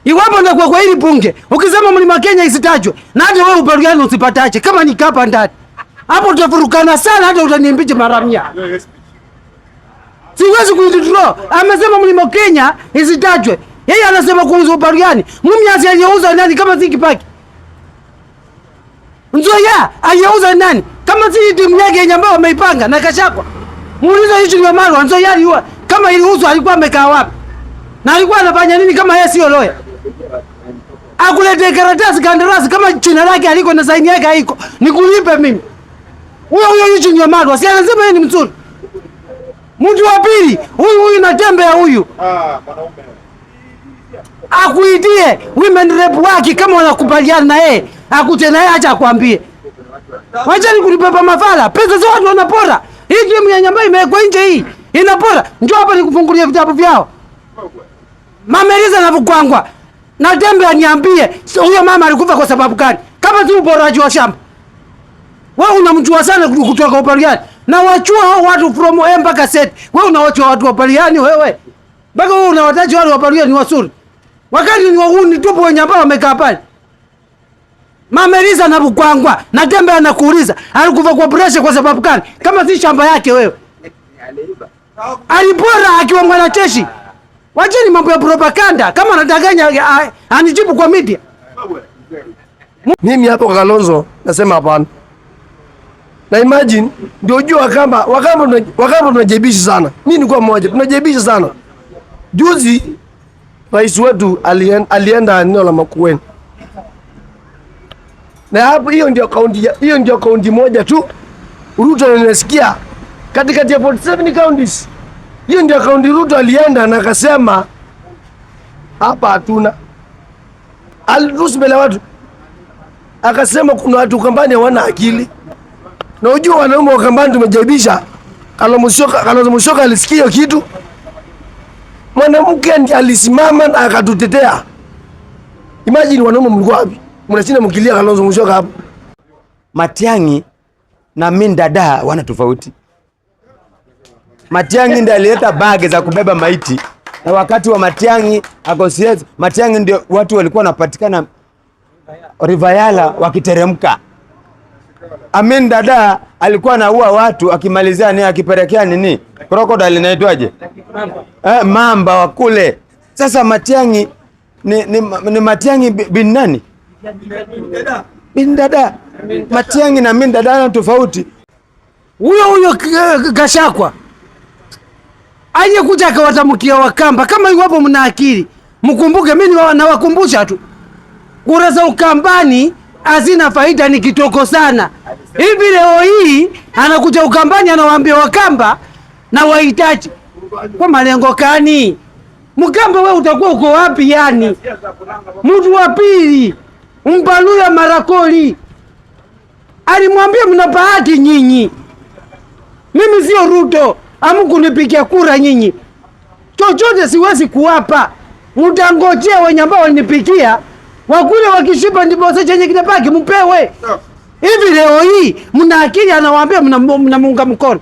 Iwapo ndio kwa hili bunge, ukisema Mlima Kenya isitajwe, na hata wewe Upaluani usipatache kama ni kapa ndani. Hapo tutafurukana sana, hata utaniimbiche mara 100. Siwezi kuidraw. Amesema Mlima Kenya isitajwe. Yeye anasema kuuza Upaluani. Mumias aliyeuza nani kama si Kibaki? Nzoia aliyeuza nani kama si timu yake yenye ambao wameipanga na Gachagua? Muulize hicho ni Wamalwa. Nzoia aliua kama iliuzwa alikuwa amekaa wapi? Na alikuwa anafanya nini kama yeye sio lawyer? Akulete karatasi kandarasi kama jina lake aliko na saini yake haiko. Nikulipe mimi. Huyo hicho ni Wamalwa. Si anasema yeye ni mzuri. Mtu wa pili, huyu natembea huyu. Mwanaume. Akuitie women rep wake kama wanakubaliana na yeye. Akute na yeye acha akwambie. Wacha nikulipepa mafala. Pesa za watu wanapora. Hii timu ya Nyambai imewekwa nje hii. Inapora. Njoo hapa nikufungulie vitabu vyao. Mameliza na Bugwangwa. Na Tembe aniambie huyo mama alikufa kwa sababu gani? Kama si uporaji wa shamba. Wewe unamjua sana kutoka Upaluani. Na wachua hao watu from A mpaka Z. Wewe unawachua watu wa Upaluani wewe. Mpaka wewe unawataja wale wa Upaluani wazuri. Wakati ni wahuni tupo wenye ambao wamekaa pale. Mameliza na Bugwangwa. Na Tembe anakuuliza alikufa kwa pressure kwa sababu gani? Kama si shamba yake wewe. Alipora akiwa mwanajeshi. Wacheni mambo ya propaganda. Kama anadanganya anijibu kwa media. Mimi hapo kwa Kalonzo nasema hapana. Na imagine ndio unajua kama wakamba tunajibisha sana. Mimi nilikuwa mmoja tunajibisha sana. Juzi rais wetu alienda eneo la Makueni. Na hapo hiyo ndio kaunti moja tu Ruto anasikia katikati ya 47 counties. Hiyo ndio kaunti Ruto alienda na akasema hapa hatuna. Aliruhusu mbele watu. Akasema kuna watu Ukambani hawana akili. Na unajua wanaume wa Ukambani tumejaibisha. Kalonzo Musyoka alisikia kitu. Mwanamke ndiye alisimama na akatutetea. Imagine wanaume mlikuwa wapi? Mnashinda mkilia Kalonzo Musyoka hapo. Matiang'i na Mindada wana tofauti. Matiang'i ndiye alileta bagi za kubeba maiti. Na wakati wa Matiang'i akosiezi, Matiang'i ndio watu walikuwa wanapatikana Rivayala wakiteremka. Amin Dada alikuwa anaua watu akimalizia nini akipelekea nini? Crocodile inaitwaje? Mamba wa kule. Sasa Matiang'i ni Matiang'i bin nani? Bin Dada. Matiang'i na Min Dada na tofauti. Huyo Gachagua aje kuja akawatamkia Wakamba kama iwapo mna akili. Mkumbuke mimi nawakumbusha tu. Kura za Ukambani hazina faida, ni kitoko sana. Hivi leo hii anakuja Ukambani anawaambia Wakamba na wahitaji. Kwa malengo gani? Mkamba wewe utakuwa uko wapi yani? Mtu wa pili Mpaluya Marakoli alimwambia mna bahati nyinyi. Mimi sio Ruto, hamkunipigia kura nyinyi. Chochote siwezi kuwapa. Mtangojea wenye ambao walinipigia. Wakule wakishiba ndipo sasa chenye kinabaki mpewe. Hivi leo hii mna akili anawaambia mnamuunga mkono.